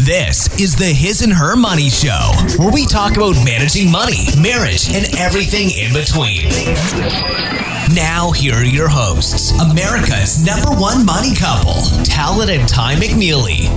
This is the His and Her Money Show, where we talk about managing money, marriage, and everything in between. Now, here are your hosts, America's #1 money couple, Talent and Ty McNeely.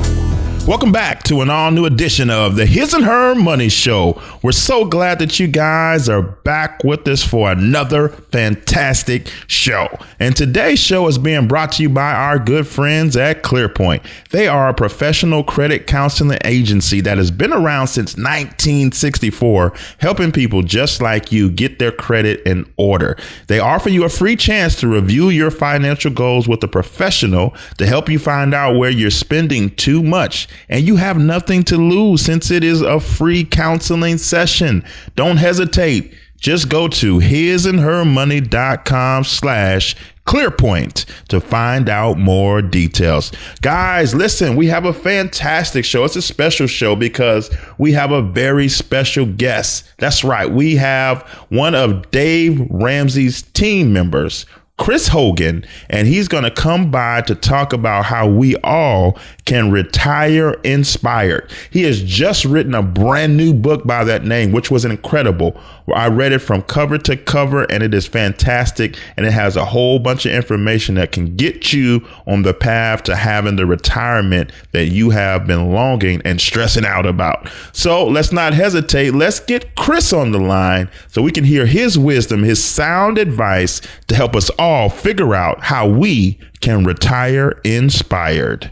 Welcome back to an all-new edition of the His and Her Money Show. We're so glad that you guys are back with us for another fantastic show. And today's show is being brought to you by our good friends at ClearPoint. They are a professional credit counseling agency that has been around since 1964, helping people just like you get their credit in order. They offer you a free chance to review your financial goals with a professional to help you find out where you're spending too much. And you have nothing to lose since it is a free counseling session. Don't hesitate. Just go to hisandhermoney.com/ClearPoint to find out more details. Guys, listen, we have a fantastic show. It's a special show because we have a very special guest. That's right. We have one of Dave Ramsey's team members, Chris Hogan, and he's going to come by to talk about how we all can retire inspired. He has just written a brand new book by that name, which was incredible. I read it from cover to cover, and it is fantastic. And it has a whole bunch of information that can get you on the path to having the retirement that you have been longing and stressing out about. So let's not hesitate. Let's get Chris on the line so we can hear his wisdom, his sound advice to help us all figure out how we can retire inspired.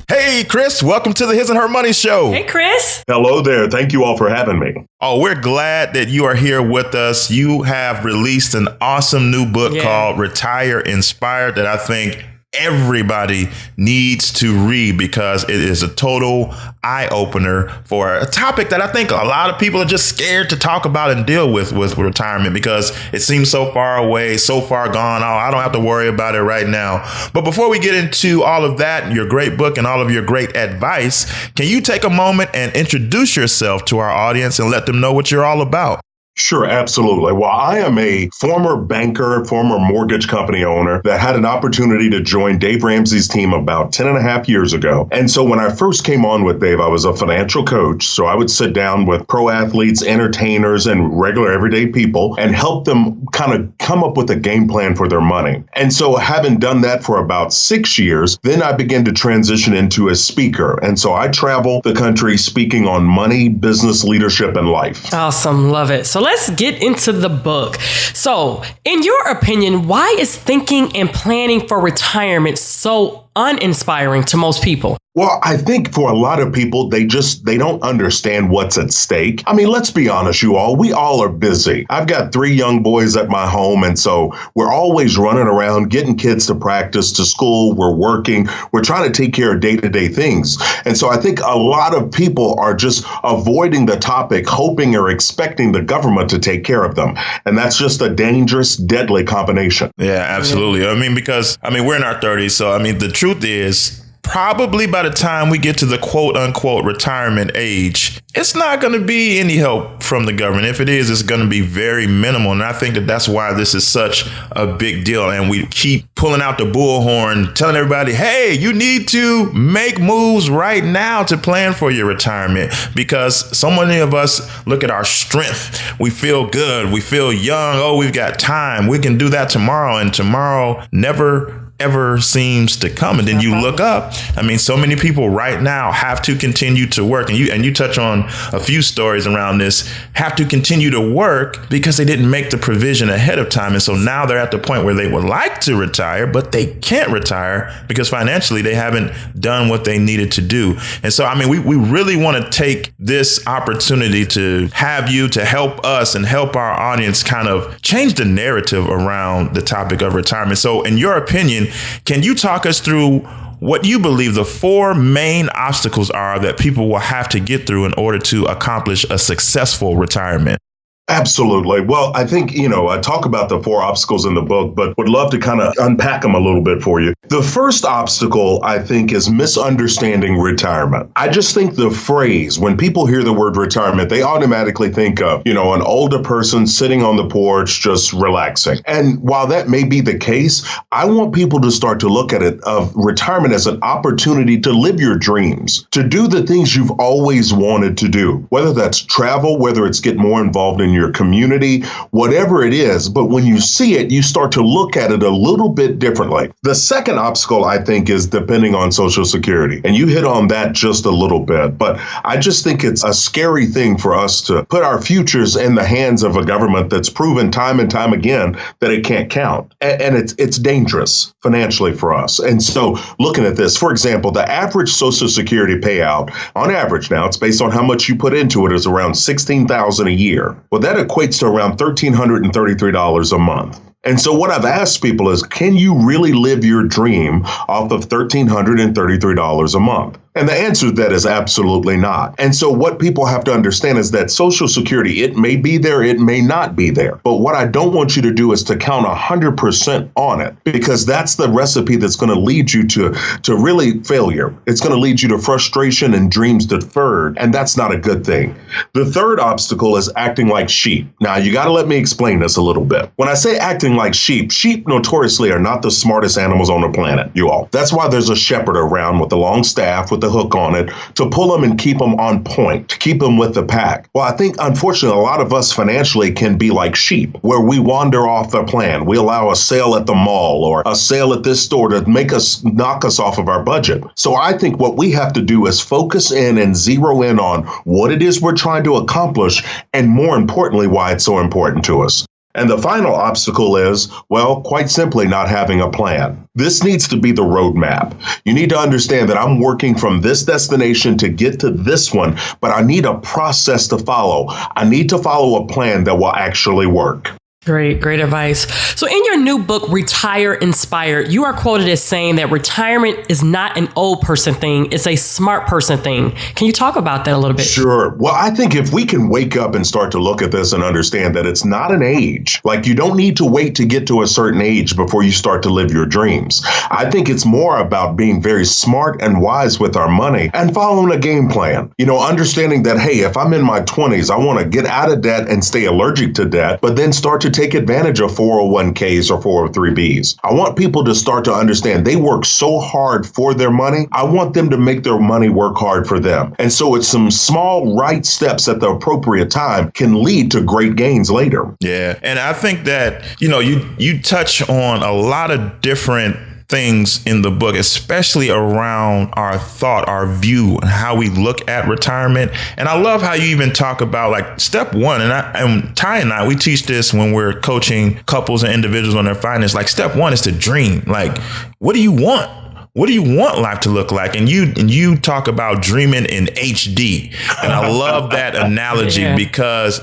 Hey, Chris, welcome to the His and Her Money Show. Hey, Chris. Hello there. Thank you all for having me. Oh, we're glad that you are here with us. You have released an awesome new book called Retire Inspired that I think everybody needs to read because it is a total eye opener for a topic that I think a lot of people are just scared to talk about and deal with retirement because it seems so far away, so far gone. Oh, I don't have to worry about it right now. But before we get into all of that, your great book and all of your great advice, can you take a moment and introduce yourself to our audience and let them know what you're all about? Sure, absolutely. Well, I am a former banker, former mortgage company owner that had an opportunity to join Dave Ramsey's team about 10 and a half years ago. And so when I first came on with Dave, I was a financial coach. So I would sit down with pro athletes, entertainers, and regular everyday people and help them kind of come up with a game plan for their money. And so having done that for about 6 years, then I began to transition into a speaker. And so I travel the country speaking on money, business, leadership, and life. Awesome. Love it. So let's get into the book. So, in your opinion, why is thinking and planning for retirement so uninspiring to most people? Well, I think for a lot of people, they don't understand what's at stake. I mean, let's be honest, you all, we all are busy. I've got 3 young boys at my home. And so we're always running around, getting kids to practice, to school. We're working. We're trying to take care of day-to-day things. And so I think a lot of people are just avoiding the topic, hoping or expecting the government to take care of them. And that's just a dangerous, deadly combination. Yeah, absolutely. I mean, because, we're in our 30s. So, the truth is, probably by the time we get to the quote unquote retirement age, it's not going to be any help from the government. If it is, it's going to be very minimal. And I think that that's why this is such a big deal. And we keep pulling out the bullhorn, telling everybody, hey, you need to make moves right now to plan for your retirement, because so many of us look at our strength. We feel good. We feel young. Oh, we've got time. We can do that tomorrow. And tomorrow never ever seems to come. And then you look up. So many people right now have to continue to work. And you touch on a few stories around this, have to continue to work because they didn't make the provision ahead of time. And so now they're at the point where they would like to retire, but they can't retire because financially they haven't done what they needed to do. And so, we really want to take this opportunity to have you to help us and help our audience kind of change the narrative around the topic of retirement. So in your opinion, can you talk us through what you believe the 4 main obstacles are that people will have to get through in order to accomplish a successful retirement? Absolutely. Well, I think, I talk about the 4 obstacles in the book, but would love to kind of unpack them a little bit for you. The first obstacle, I think, is misunderstanding retirement. I just think the phrase, when people hear the word retirement, they automatically think of, an older person sitting on the porch, just relaxing. And while that may be the case, I want people to start to look at it of retirement as an opportunity to live your dreams, to do the things you've always wanted to do, whether that's travel, whether it's get more involved in your community, whatever it is. But when you see it, you start to look at it a little bit differently. The second obstacle, I think, is depending on Social Security. And you hit on that just a little bit. But I just think it's a scary thing for us to put our futures in the hands of a government that's proven time and time again that it can't count. And it's dangerous financially for us. And so looking at this, for example, the average Social Security payout, on average now, it's based on how much you put into it, is around $16,000 a year. Well, that equates to around $1,333 a month. And so what I've asked people is, can you really live your dream off of $1,333 a month? And the answer to that is absolutely not. And so what people have to understand is that Social Security, it may be there, it may not be there. But what I don't want you to do is to count 100% on it, because that's the recipe that's going to lead you to really failure. It's going to lead you to frustration and dreams deferred. And that's not a good thing. The third obstacle is acting like sheep. Now, you got to let me explain this a little bit. When I say acting like sheep notoriously are not the smartest animals on the planet, you all. That's why there's a shepherd around with a long staff with the hook on it to pull them and keep them on point, to keep them with the pack. Well, I think, unfortunately, a lot of us financially can be like sheep, where we wander off the plan. We allow a sale at the mall or a sale at this store to knock us off of our budget. So I think what we have to do is focus in and zero in on what it is we're trying to accomplish, and more importantly, why it's so important to us. And the final obstacle is, well, quite simply not having a plan. This needs to be the roadmap. You need to understand that I'm working from this destination to get to this one, but I need a process to follow. I need to follow a plan that will actually work. Great advice. So in your new book, Retire Inspired, you are quoted as saying that retirement is not an old person thing, it's a smart person thing. Can you talk about that a little bit? Sure. Well, I think if we can wake up and start to look at this and understand that it's not an age, like you don't need to wait to get to a certain age before you start to live your dreams. I think it's more about being very smart and wise with our money and following a game plan. Understanding that, hey, if I'm in my 20s, I want to get out of debt and stay allergic to debt, but then start to take advantage of 401ks or 403bs. I want people to start to understand they work so hard for their money. I want them to make their money work hard for them. And so it's some small right steps at the appropriate time can lead to great gains later. Yeah. And I think that, you touch on a lot of different things in the book, especially around our thought, our view, and how we look at retirement. And I love how you even talk about like step one. And Ty and I, we teach this when we're coaching couples and individuals on their finance. Like step one is to dream. Like, what do you want? What do you want life to look like? And you talk about dreaming in HD. And I love that analogy because,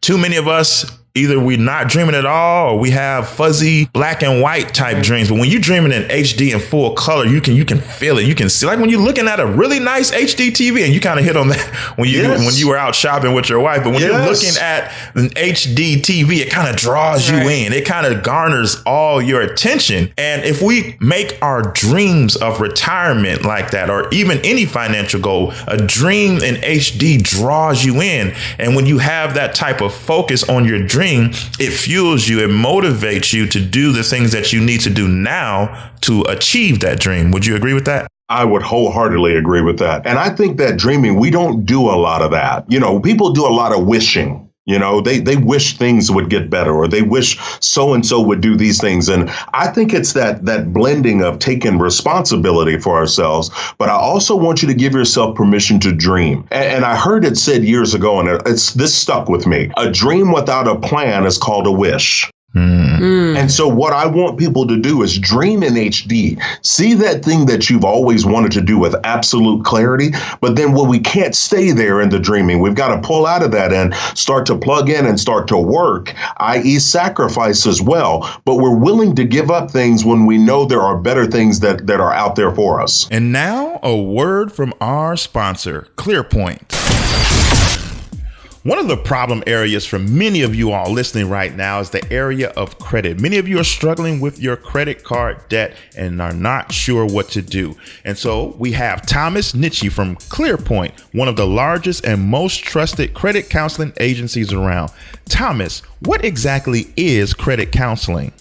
too many of us, either we're not dreaming at all or we have fuzzy black and white type dreams. But when you're dreaming in HD and full color, you can feel it. You can see, like when you're looking at a really nice HD TV, and you kind of hit on that when you were out shopping with your wife. But when you're looking at an HD TV, it kind of draws you in. It kind of garners all your attention. And if we make our dreams of retirement like that, or even any financial goal, a dream in HD draws you in. And when you have that type of focus on your dream, it fuels you, it motivates you to do the things that you need to do now to achieve that dream. Would you agree with that? I would wholeheartedly agree with that. And I think that dreaming, we don't do a lot of that. People do a lot of wishing. They wish things would get better, or they wish so-and-so would do these things. And I think it's that blending of taking responsibility for ourselves. But I also want you to give yourself permission to dream. And I heard it said years ago, and this stuck with me. A dream without a plan is called a wish. And so what I want people to do is dream in HD. See that thing that you've always wanted to do with absolute clarity. But then when we can't stay there in the dreaming, we've got to pull out of that and start to plug in and start to work, i.e. sacrifice as well. But we're willing to give up things when we know there are better things that are out there for us. And now a word from our sponsor, ClearPoint. One of the problem areas for many of you all listening right now is the area of credit. Many of you are struggling with your credit card debt and are not sure what to do. And so we have Thomas Nitchie from ClearPoint, one of the largest and most trusted credit counseling agencies around. Thomas, what exactly is credit counseling?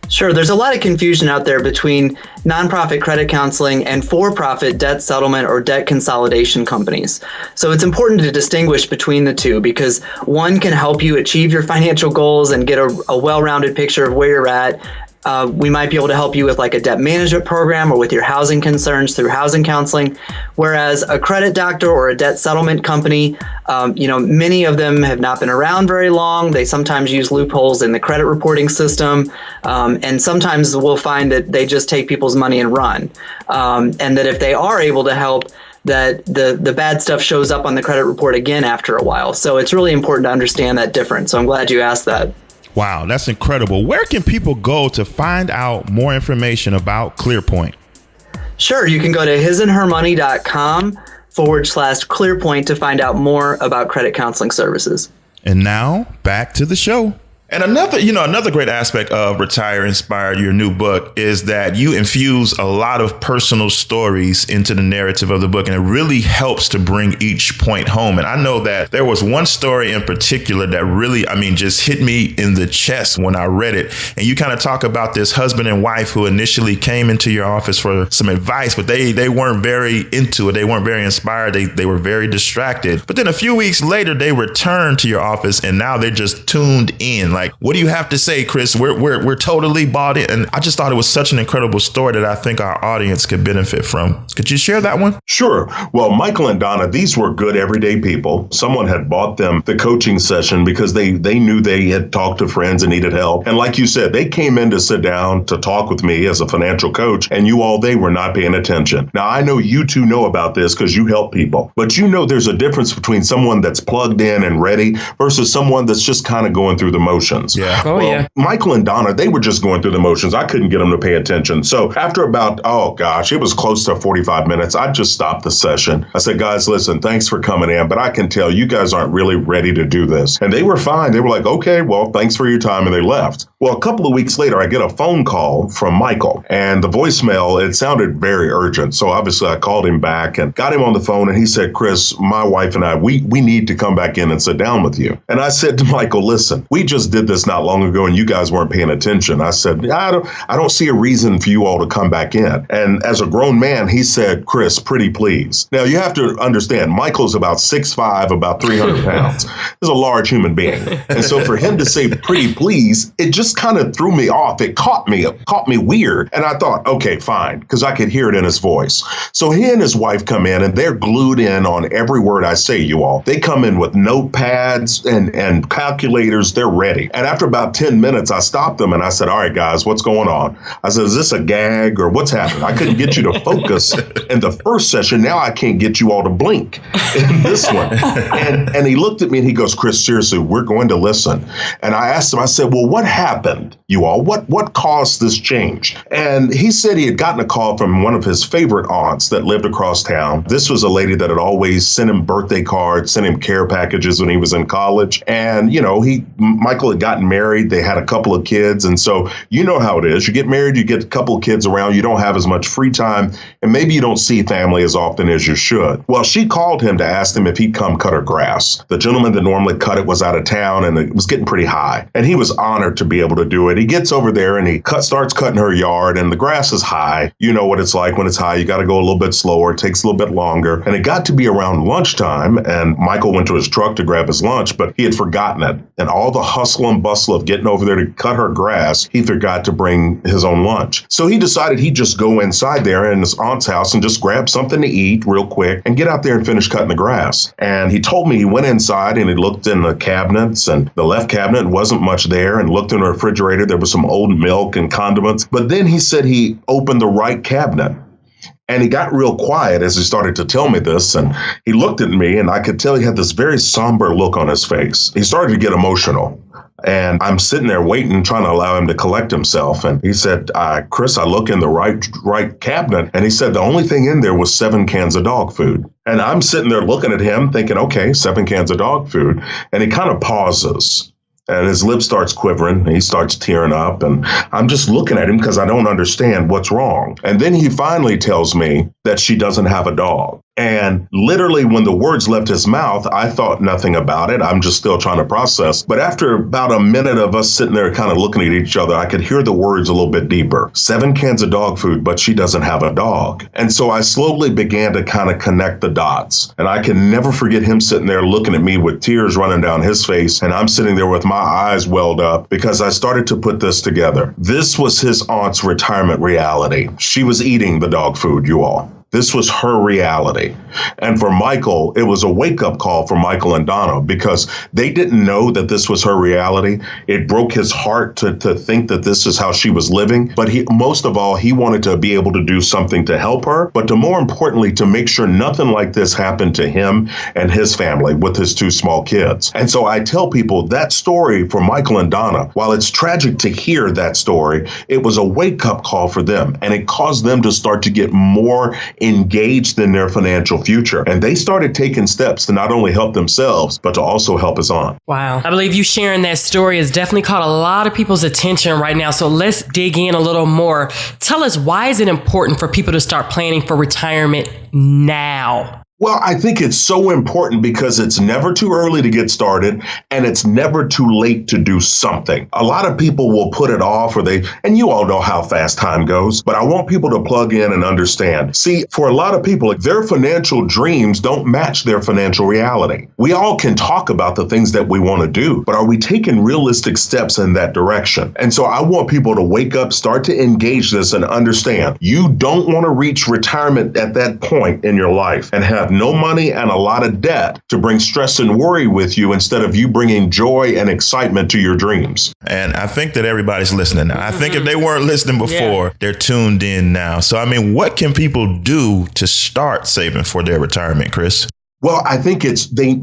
Sure. There's a lot of confusion out there between nonprofit credit counseling and for-profit debt settlement or debt consolidation companies. So it's important to distinguish between the two because one can help you achieve your financial goals and get a well-rounded picture of where you're at. We might be able to help you with like a debt management program or with your housing concerns through housing counseling. Whereas a credit doctor or a debt settlement company, many of them have not been around very long. They sometimes use loopholes in the credit reporting system. And sometimes we'll find that they just take people's money and run. And that if they are able to help, that the bad stuff shows up on the credit report again after a while. So it's really important to understand that difference. So I'm glad you asked that. Wow, that's incredible. Where can people go to find out more information about ClearPoint? Sure. You can go to hisandhermoney.com/ClearPoint to find out more about credit counseling services. And now back to the show. And another great aspect of Retire Inspired, your new book, is that you infuse a lot of personal stories into the narrative of the book, and it really helps to bring each point home. And I know that there was one story in particular that really, just hit me in the chest when I read it. And you kind of talk about this husband and wife who initially came into your office for some advice, but they weren't very into it. They weren't very inspired. They were very distracted. But then a few weeks later, they returned to your office, and now they're just tuned in. Like, what do you have to say, Chris? We're totally bought in. And I just thought it was such an incredible story that I think our audience could benefit from. Could you share that one? Sure. Well, Michael and Donna, these were good everyday people. Someone had bought them the coaching session because they knew they had talked to friends and needed help. And like you said, they came in to sit down to talk with me as a financial coach, and they were not paying attention. Now, I know you two know about this because you help people, but there's a difference between someone that's plugged in and ready versus someone that's just kind of going through the motions. Yeah. Yeah. Michael and Donna, they were just going through the motions. I couldn't get them to pay attention. So after about, it was close to 45 minutes, I just stopped the session. I said, guys, listen, thanks for coming in, but I can tell you guys aren't really ready to do this. And they were fine. They were like, okay, well, thanks for your time. And they left. Well, a couple of weeks later, I get a phone call from Michael, and the voicemail, it sounded very urgent. So obviously I called him back and got him on the phone, and he said, Chris, my wife and I, we need to come back in and sit down with you. And I said to Michael, listen, we just did this not long ago and you guys weren't paying attention. I said, I don't see a reason for you all to come back in. And as a grown man, he said, Chris, pretty please. Now you have to understand, Michael's about 6'5", about 300 pounds. He's a large human being. And so for him to say pretty please, it just kind of threw me off. It caught me weird. And I thought, okay, fine, because I could hear it in his voice. So he and his wife come in and they're glued in on every word I say, you all. They come in with notepads and calculators. They're ready. And after about 10 minutes, I stopped them and I said, all right, guys, what's going on? I said, is this a gag or what's happening? I couldn't get you to focus in the first session. Now I can't get you all to blink in this one. And he looked at me and he goes, Chris, seriously, we're going to listen. And I asked him, I said, well, what happened, you all? What caused this change? And he said he had gotten a call from one of his favorite aunts that lived across town. This was a lady that had always sent him birthday cards, sent him care packages when he was in college. And, Michael had gotten married. They had a couple of kids. And so you know how it is. You get married, you get a couple of kids around, you don't have as much free time, and maybe you don't see family as often as you should. Well, she called him to ask him if he'd come cut her grass. The gentleman that normally cut it was out of town and it was getting pretty high. And he was honored to be able to do it. He gets over there and he starts cutting her yard, and the grass is high. You know what it's like when it's high. You got to go a little bit slower. It takes a little bit longer. And it got to be around lunchtime, and Michael went to his truck to grab his lunch, but he had forgotten it. And all the hustle and bustle of getting over there to cut her grass, he forgot to bring his own lunch. So he decided he'd just go inside there in his aunt's house and just grab something to eat real quick and get out there and finish cutting the grass. And he told me he went inside and he looked in the cabinets, and the left cabinet wasn't much there, and looked in the refrigerator. There was some old milk and condiments. But then he said he opened the right cabinet. And he got real quiet as he started to tell me this. And he looked at me and I could tell he had this very somber look on his face. He started to get emotional. And I'm sitting there waiting, trying to allow him to collect himself. And he said, Chris, I look in the right cabinet. And he said the only thing in there was 7 cans of dog food. And I'm sitting there looking at him thinking, okay, 7 cans of dog food. And he kind of pauses. And his lip starts quivering. And he starts tearing up. And I'm just looking at him because I don't understand what's wrong. And then he finally tells me that she doesn't have a dog. And literally, when the words left his mouth, I thought nothing about it. I'm just still trying to process. But after about a minute of us sitting there kind of looking at each other, I could hear the words a little bit deeper. 7 cans of dog food, but she doesn't have a dog. And so I slowly began to kind of connect the dots. And I can never forget him sitting there looking at me with tears running down his face. And I'm sitting there with my eyes welled up because I started to put this together. This was his aunt's retirement reality. She was eating the dog food, you all. This was her reality. And for Michael, it was a wake-up call for Michael and Donna because they didn't know that this was her reality. It broke his heart to think that this is how she was living. But most of all, he wanted to be able to do something to help her, but to more importantly, to make sure nothing like this happened to him and his family with his 2 small kids. And so I tell people that story for Michael and Donna, while it's tragic to hear that story, it was a wake-up call for them. And it caused them to start to get more engaged in their financial future. And they started taking steps to not only help themselves, but to also help his aunt. Wow. I believe you sharing that story has definitely caught a lot of people's attention right now. So let's dig in a little more. Tell us, why is it important for people to start planning for retirement now? Well, I think it's so important because it's never too early to get started and it's never too late to do something. A lot of people will put it off and you all know how fast time goes, but I want people to plug in and understand. See, for a lot of people, their financial dreams don't match their financial reality. We all can talk about the things that we want to do, but are we taking realistic steps in that direction? And so I want people to wake up, start to engage this and understand you don't want to reach retirement at that point in your life and have no money and a lot of debt to bring stress and worry with you instead of you bringing joy and excitement to your dreams. And I think that everybody's listening now. I think if they weren't listening before, they're tuned in now. So, I mean, what can people do to start saving for their retirement, Chris? Well, I think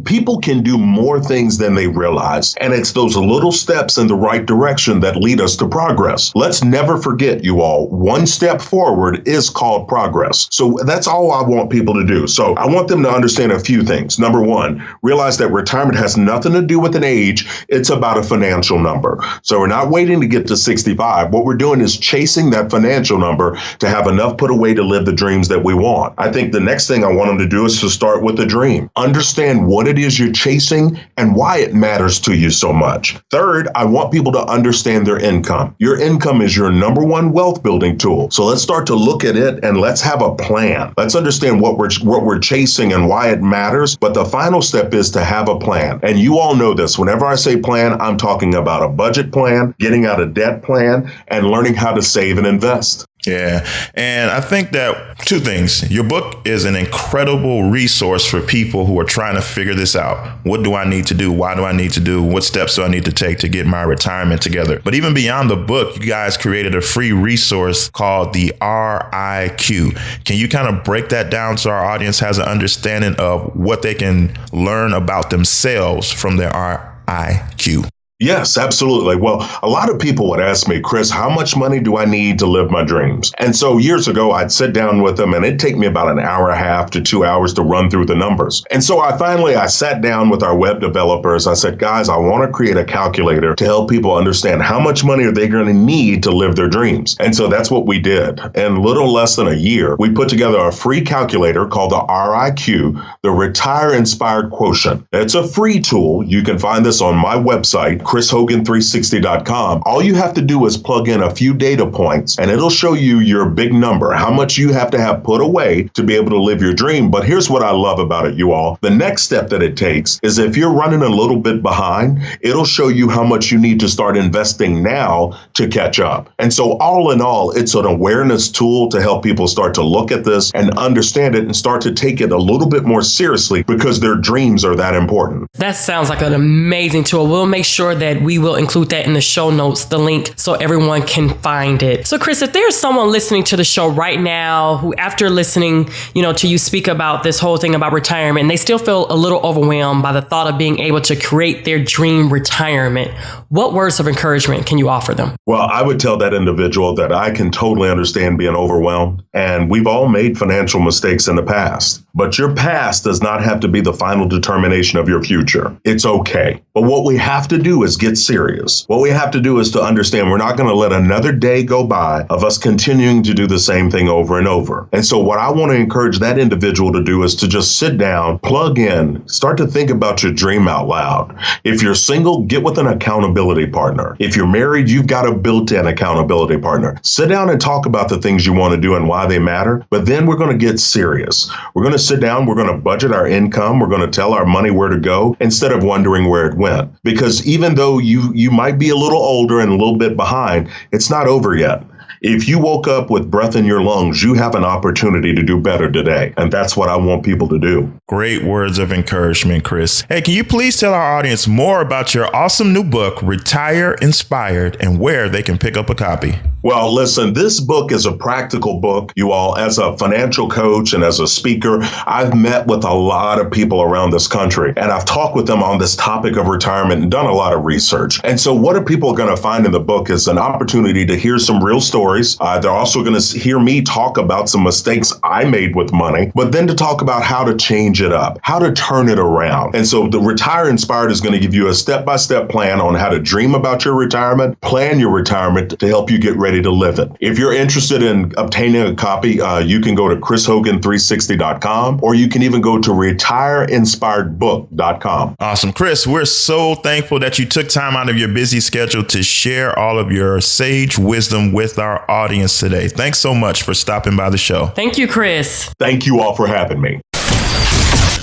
people can do more things than they realize. And it's those little steps in the right direction that lead us to progress. Let's never forget, you all, one step forward is called progress. So that's all I want people to do. So I want them to understand a few things. Number one, realize that retirement has nothing to do with an age. It's about a financial number. So we're not waiting to get to 65. What we're doing is chasing that financial number to have enough put away to live the dreams that we want. I think the next thing I want them to do is to start with the dream. Understand what it is you're chasing and why it matters to you so much. Third, I want people to understand their income. Your income is your number one wealth building tool. So let's start to look at it and let's have a plan. Let's understand what we're chasing and why it matters. But the final step is to have a plan. And you all know this. Whenever I say plan, I'm talking about a budget plan, getting out of debt plan, and learning how to save and invest. Yeah. And I think that 2 things. Your book is an incredible resource for people who are trying to figure this out. What do I need to do? Why do I need to do? What steps do I need to take to get my retirement together? But even beyond the book, you guys created a free resource called the RIQ. Can you kind of break that down so our audience has an understanding of what they can learn about themselves from their RIQ? Yes, absolutely. Well, a lot of people would ask me, Chris, how much money do I need to live my dreams? And so years ago, I'd sit down with them and it'd take me about an hour and a half to 2 hours to run through the numbers. And so I sat down with our web developers. I said, guys, I want to create a calculator to help people understand how much money are they going to need to live their dreams. And so that's what we did. In little less than a year, we put together a free calculator called the RIQ, the Retire Inspired Quotient. It's a free tool. You can find this on my website, ChrisHogan360.com. All you have to do is plug in a few data points and it'll show you your big number, how much you have to have put away to be able to live your dream. But here's what I love about it, you all. The next step that it takes is if you're running a little bit behind, it'll show you how much you need to start investing now to catch up. And so all in all, it's an awareness tool to help people start to look at this and understand it and start to take it a little bit more seriously because their dreams are that important. That sounds like an amazing tool. We'll make sure that we will include that in the show notes, the link, so everyone can find it. So Chris, if there's someone listening to the show right now who, after listening, to you speak about this whole thing about retirement, they still feel a little overwhelmed by the thought of being able to create their dream retirement, what words of encouragement can you offer them? Well, I would tell that individual that I can totally understand being overwhelmed, and we've all made financial mistakes in the past. But your past does not have to be the final determination of your future. It's okay. But what we have to do is get serious. What we have to do is to understand we're not going to let another day go by of us continuing to do the same thing over and over. And so what I want to encourage that individual to do is to just sit down, plug in, start to think about your dream out loud. If you're single, get with an accountability partner. If you're married, you've got a built-in accountability partner. Sit down and talk about the things you want to do and why they matter. But then we're going to get serious. We're going to sit down. We're going to budget our income. We're going to tell our money where to go instead of wondering where it went. Because even though you might be a little older and a little bit behind, it's not over yet. If you woke up with breath in your lungs, you have an opportunity to do better today. And that's what I want people to do. Great words of encouragement, Chris. Hey, can you please tell our audience more about your awesome new book, Retire Inspired, and where they can pick up a copy? Well, listen, this book is a practical book, you all. As a financial coach and as a speaker, I've met with a lot of people around this country, and I've talked with them on this topic of retirement and done a lot of research. And so what are people going to find in the book is an opportunity to hear some real stories. They're also going to hear me talk about some mistakes I made with money, but then to talk about how to change it up, how to turn it around. And so the Retire Inspired is going to give you a step-by-step plan on how to dream about your retirement, plan your retirement to help you get ready to live it. If you're interested in obtaining a copy, you can go to chrishogan360.com, or you can even go to retireinspiredbook.com. Awesome. Chris, we're so thankful that you took time out of your busy schedule to share all of your sage wisdom with our audience today. Thanks so much for stopping by the show. Thank you, Chris. Thank you all for having me.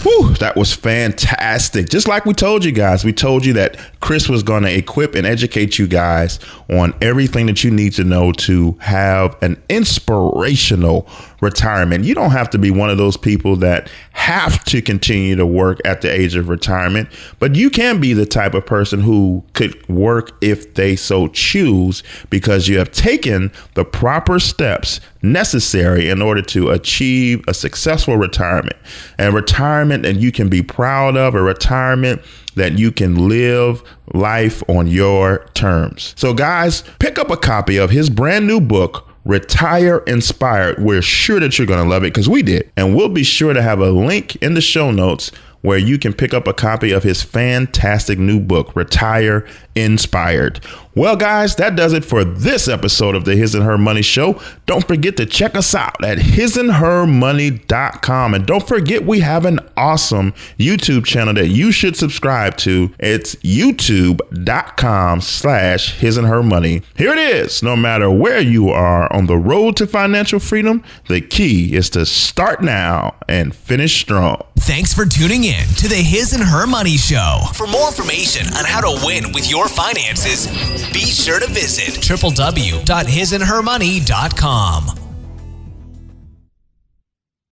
Whew, that was fantastic. Just like we told you guys, we told you that Chris was going to equip and educate you guys on everything that you need to know to have an inspirational retirement. You don't have to be one of those people that have to continue to work at the age of retirement, but you can be the type of person who could work if they so choose, because you have taken the proper steps necessary in order to achieve a successful retirement, and retirement that you can be proud of, a retirement that you can live life on your terms. So guys, pick up a copy of his brand new book, Retire Inspired. We're sure that you're going to love it, because we did. And we'll be sure to have a link in the show notes where you can pick up a copy of his fantastic new book, Retire Inspired. Well, guys, that does it for this episode of the His and Her Money Show. Don't forget to check us out at hisandhermoney.com. And don't forget, we have an awesome YouTube channel that you should subscribe to. It's youtube.com/hisandhermoney. Here it is. No matter where you are on the road to financial freedom, the key is to start now and finish strong. Thanks for tuning in to the His and Her Money Show. For more information on how to win with your finances, be sure to visit www.hisandhermoney.com.